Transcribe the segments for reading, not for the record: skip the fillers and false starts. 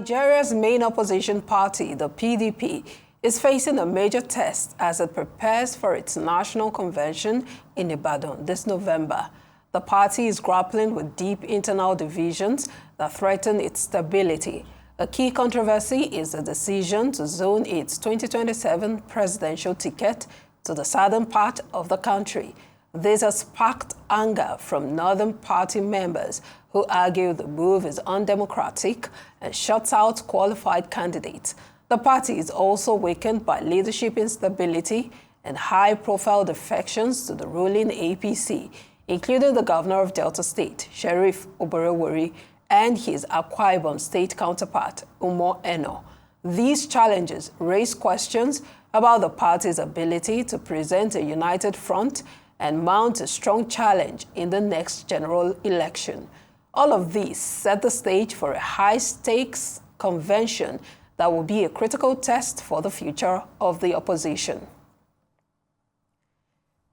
Nigeria's main opposition party, the PDP, is facing a major test as it prepares for its national convention in Ibadan this November. The party is grappling with deep internal divisions that threaten its stability. A key controversy is the decision to zone its 2027 presidential ticket to the southern part of the country. This has sparked anger from northern party members who argue the move is undemocratic and shuts out qualified candidates. The party is also weakened by leadership instability and high-profile defections to the ruling APC, including the governor of Delta State, Sheriff Oborevwori, and his Akwa Ibom state counterpart, Umo Eno. These challenges raise questions about the party's ability to present a united front and mount a strong challenge in the next general election. All of these set the stage for a high-stakes convention that will be a critical test for the future of the opposition.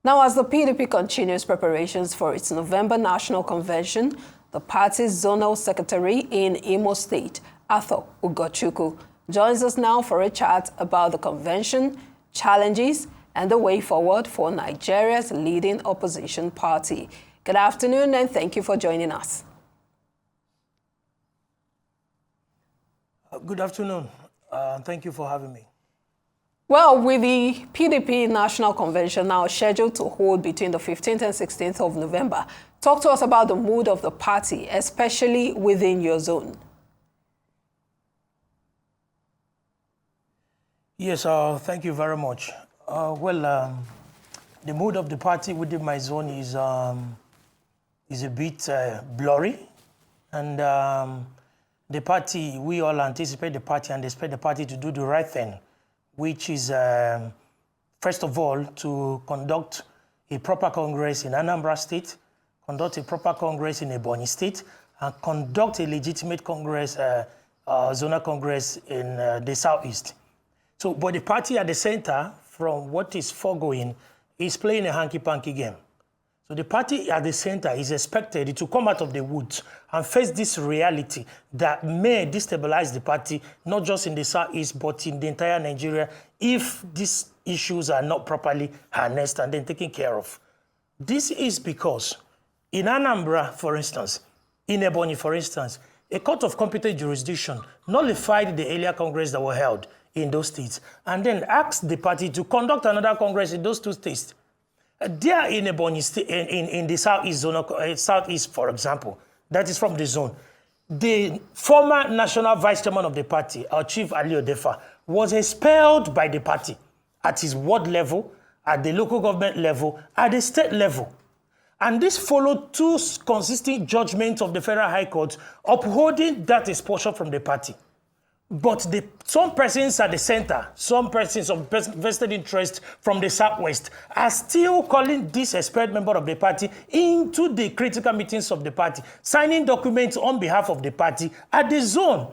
Now, as the PDP continues preparations for its November National Convention, the party's Zonal Secretary in Imo State, Arthur Ugochukwu, joins us now for a chat about the convention, challenges, and the way forward for Nigeria's leading opposition party. Good afternoon, and thank you for joining us. Good afternoon. Thank you for having me. Well, with the PDP National Convention now scheduled to hold between the 15th and 16th of November, talk to us about the mood of the party, especially within your zone. Yes, thank you very much. The mood of the party within my zone is a bit blurry, and the party, we all anticipate the party and expect the party to do the right thing, which is, first of all, to conduct a proper congress in Anambra State, conduct a proper congress in Ebonyi State, and conduct a legitimate congress, zonal congress in the Southeast. So, but the party at the center, from what is foregoing, is playing a hanky-panky game. So the party at the center is expected to come out of the woods and face this reality that may destabilize the party, not just in the Southeast, but in the entire Nigeria, if these issues are not properly harnessed and then taken care of. This is because in Anambra, for instance, in Ebonyi, for instance, a court of competent jurisdiction nullified the earlier congress that were held in those states and then asked the party to conduct another congress in those two states. There in Ebonyi State, in the Southeast zone, Southeast, for example, that is from the zone, the former national vice chairman of the party, our Chief Ali Odefa, was expelled by the party at his ward level, at the local government level, at the state level. And this followed two consistent judgments of the Federal High Court upholding that expulsion from the party. But some persons at the center, some persons of vested interest from the Southwest are still calling this expelled member of the party into the critical meetings of the party, signing documents on behalf of the party at the zone.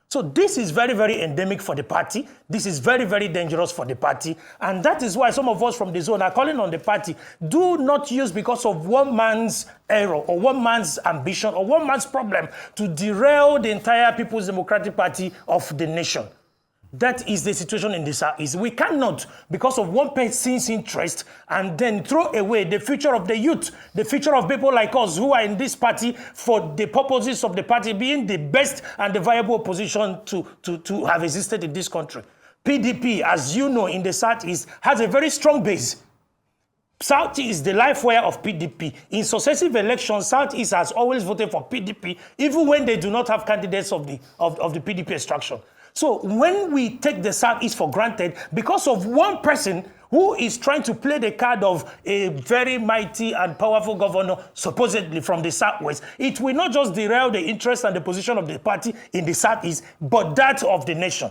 So this is very, very endemic for the party. This is very, very dangerous for the party. And that is why some of us from the zone are calling on the party, do not use because of one man's error or one man's ambition or one man's problem to derail the entire People's Democratic Party of the nation. That is the situation in the Southeast. We cannot, because of one person's interest, and then throw away the future of the youth, the future of people like us who are in this party for the purposes of the party being the best and the viable opposition to have existed in this country. PDP, as you know, in the Southeast, has a very strong base. Southeast is the life wire of PDP. In successive elections, Southeast has always voted for PDP, even when they do not have candidates of the PDP extraction. So when we take the Southeast for granted, because of one person who is trying to play the card of a very mighty and powerful governor, supposedly from the Southwest, it will not just derail the interest and the position of the party in the Southeast, but that of the nation.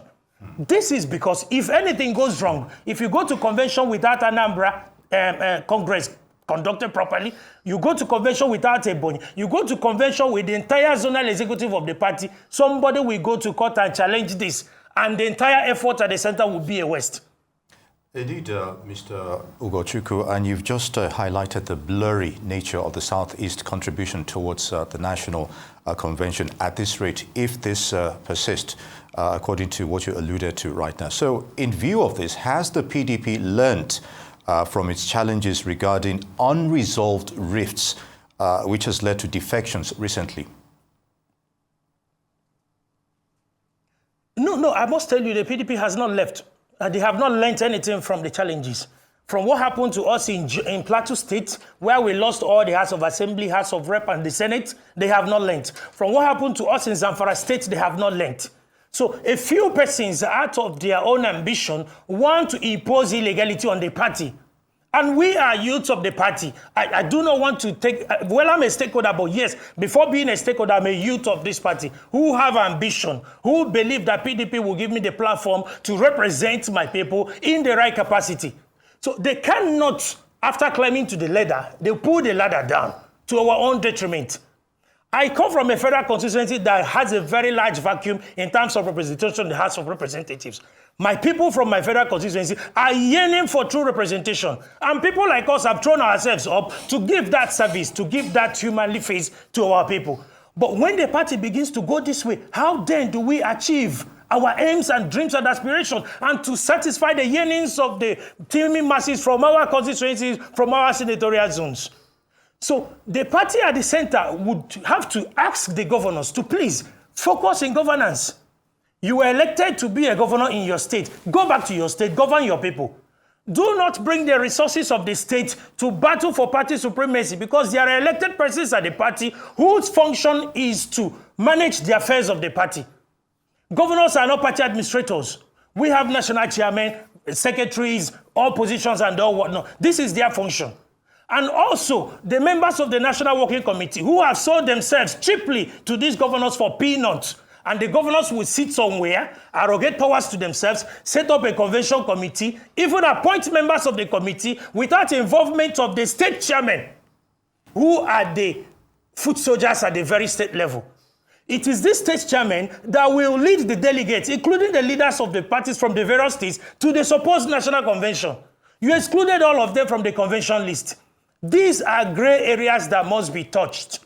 This is because if anything goes wrong, if you go to convention without Anambra Congress conducted properly, you go to convention without Ebonyi, you go to convention with the entire zonal executive of the party, somebody will go to court and challenge this, and the entire effort at the center will be a waste. Indeed, Mr. Ugochukwu, and you've just highlighted the blurry nature of the Southeast contribution towards the National Convention at this rate, if this persists, according to what you alluded to right now. So in view of this, has the PDP learned from its challenges regarding unresolved rifts, which has led to defections recently? No, I must tell you, the PDP has not left. They have not learned anything from the challenges. From what happened to us in Plateau State, where we lost all the House of Assembly, House of Rep, and the Senate, they have not learned. From what happened to us in Zamfara State, they have not learned. So a few persons, out of their own ambition, want to impose illegality on the party. And we are youths of the party. I do not want to take, well, I'm a stakeholder, but yes, before being a stakeholder, I'm a youth of this party who have ambition, who believe that PDP will give me the platform to represent my people in the right capacity. So they cannot, after climbing to the ladder, they pull the ladder down to our own detriment. I come from a federal constituency that has a very large vacuum in terms of representation in the House of Representatives. My people from my federal constituency are yearning for true representation. And people like us have thrown ourselves up to give that service, to give that humanly face to our people. But when the party begins to go this way, how then do we achieve our aims and dreams and aspirations and to satisfy the yearnings of the teeming masses from our constituencies, from our senatorial zones? So the party at the center would have to ask the governors to please focus in governance. You were elected to be a governor in your state. Go back to your state, govern your people. Do not bring the resources of the state to battle for party supremacy, because there are elected persons at the party whose function is to manage the affairs of the party. Governors are not party administrators. We have national chairmen, secretaries, all positions and all whatnot. This is their function. And also, the members of the National Working Committee who have sold themselves cheaply to these governors for peanuts. And the governors will sit somewhere, arrogate powers to themselves, set up a convention committee, even appoint members of the committee without involvement of the state chairmen, who are the foot soldiers at the very state level. It is this state chairman that will lead the delegates, including the leaders of the parties from the various states, to the supposed national convention. You excluded all of them from the convention list. These are gray areas that must be touched.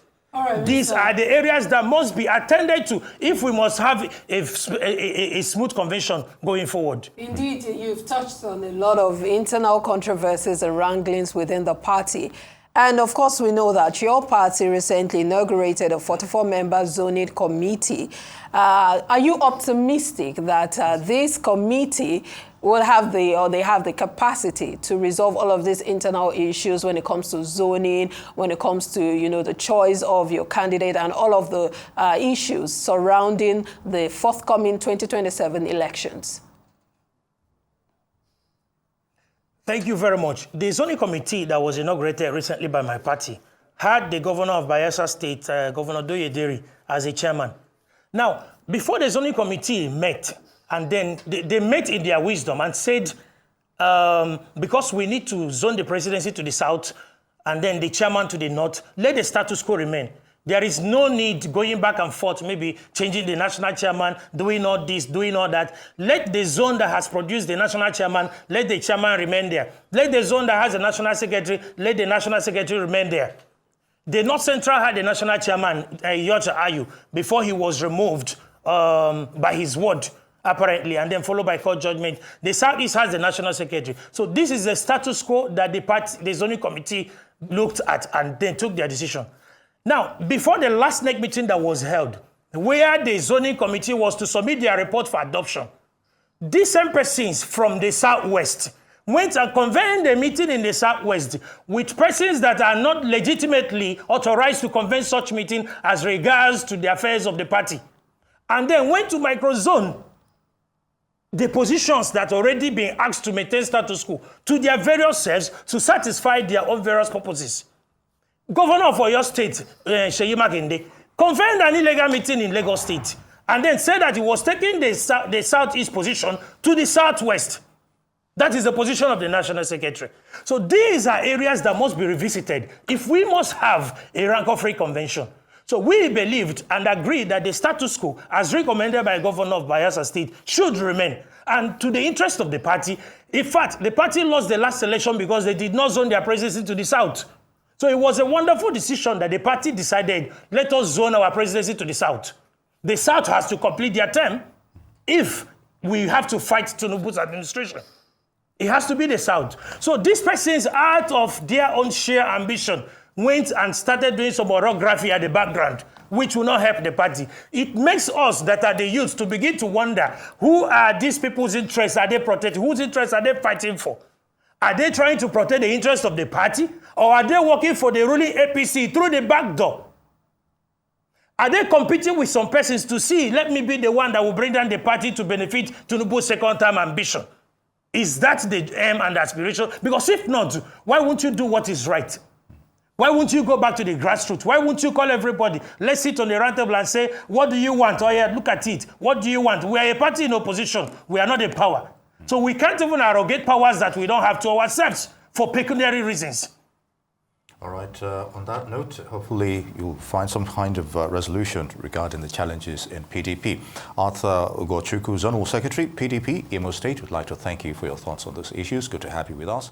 These are the areas that must be attended to if we must have a smooth convention going forward. Indeed, you've touched on a lot of internal controversies and wranglings within the party. And of course, we know that your party recently inaugurated a 44-member zoning committee. Are you optimistic that this committee will have they have the capacity to resolve all of these internal issues when it comes to zoning, when it comes to, the choice of your candidate and all of the issues surrounding the forthcoming 2027 elections? Thank you very much. The zoning committee that was inaugurated recently by my party had the governor of Bayelsa State, Governor Doyederi, as a chairman. Now, before the zoning committee met, and then they met in their wisdom and said, because we need to zone the presidency to the south and then the chairman to the north, let the status quo remain. There is no need going back and forth, maybe changing the national chairman, doing all this, doing all that. Let the zone that has produced the national chairman, let the chairman remain there. Let the zone that has a national secretary, let the national secretary remain there. The North Central had the national chairman, Yocha Ayu, before he was removed by his ward, apparently, and then followed by court judgment. The Southeast has the national secretary. So this is the status quo that the zoning committee looked at and then took their decision. Now, before the last NEC meeting that was held, where the zoning committee was to submit their report for adoption, these same persons from the Southwest went and convened a meeting in the Southwest with persons that are not legitimately authorized to convene such meeting as regards to the affairs of the party, and then went to microzone the positions that already been asked to maintain status quo to their various selves to satisfy their own various purposes. Governor of Oyo State, Seyi Makinde, convened an illegal meeting in Lagos State and then said that he was taking the Southeast position to the Southwest. That is the position of the National Secretary. So these are areas that must be revisited if we must have a rank-of-free convention. So we believed and agreed that the status quo, as recommended by the governor of Bayelsa State, should remain. And to the interest of the party, in fact, the party lost the last election because they did not zone their presidency to the south. So it was a wonderful decision that the party decided, let us zone our presidency to the south. The south has to complete their term if we have to fight Tinubu's administration. It has to be the south. So these persons, out of their own sheer ambition, went and started doing some orography at the background, which will not help the party. It makes us that are the youth to begin to wonder, who are these people's interests are they protecting? Whose interests are they fighting for? Are they trying to protect the interests of the party? Or are they working for the ruling APC through the back door? Are they competing with some persons to see, let me be the one that will bring down the party to benefit Tinubu's second-term ambition? Is that the aim and aspiration? Because if not, why won't you do what is right? Why won't you go back to the grassroots? Why won't you call everybody? Let's sit on the round table and say, what do you want? Oh yeah, look at it. What do you want? We are a party in opposition. We are not a power. So we can't even arrogate powers that we don't have to ourselves for pecuniary reasons. All right, on that note, hopefully you'll find some kind of resolution regarding the challenges in PDP. Arthur Ugochukwu, Zonal Secretary, PDP, Imo State, would like to thank you for your thoughts on these issues. Good to have you with us.